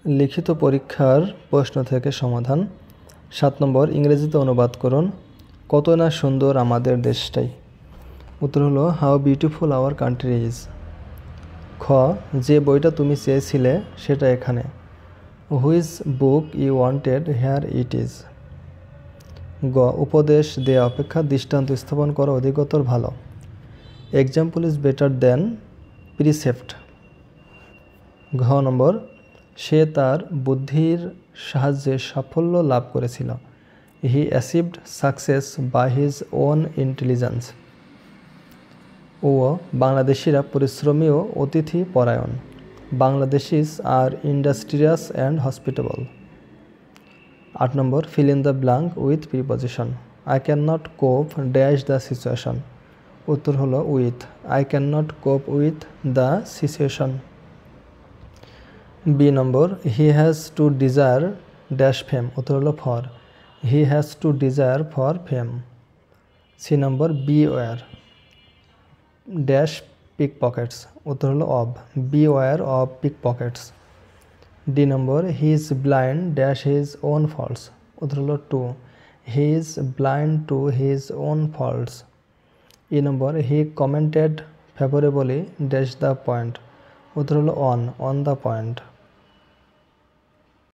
লিখিত পরীক্ষার প্রশ্ন থেকে সমাধান। 7 নম্বর, ইংরেজিতে অনুবাদ করুন। কত না সুন্দর আমাদের দেশটাই। উত্তর হলো how beautiful our country is. খ, যে বইটা তুমি চেয়েছিলে সেটা এখানে। Which book you wanted here it is. গ, উপদেশ দেয়া অপেক্ষা দৃষ্টান্ত স্থাপন করা অধিকতর ভালো। Example is better than precept. ঘ নম্বর, সে তার বুদ্ধির সাহায্যে সাফল্য লাভ করেছিল। He achieved success by his own intelligence. ও, বাংলাদেশিরা পরিশ্রমী ও অতিথি পরায়ণ। Bangladeshis are industrious and hospitable. 8 নম্বর, fill in the blank with preposition. I can not cope dash the situation. উত্তর হলো with. I can not cope with the situation. B number, he has to desire dash fame. উত্তর হলো for. He has to desire for fame. C number, beware dash pickpockets. উত্তর হলো of. Beware of pickpockets. D number, he is blind dash his own faults. উত্তর হলো to. He is blind to his own faults. E number, he commented ফেভারেবলি dash the point. উত্তর হলো on the point.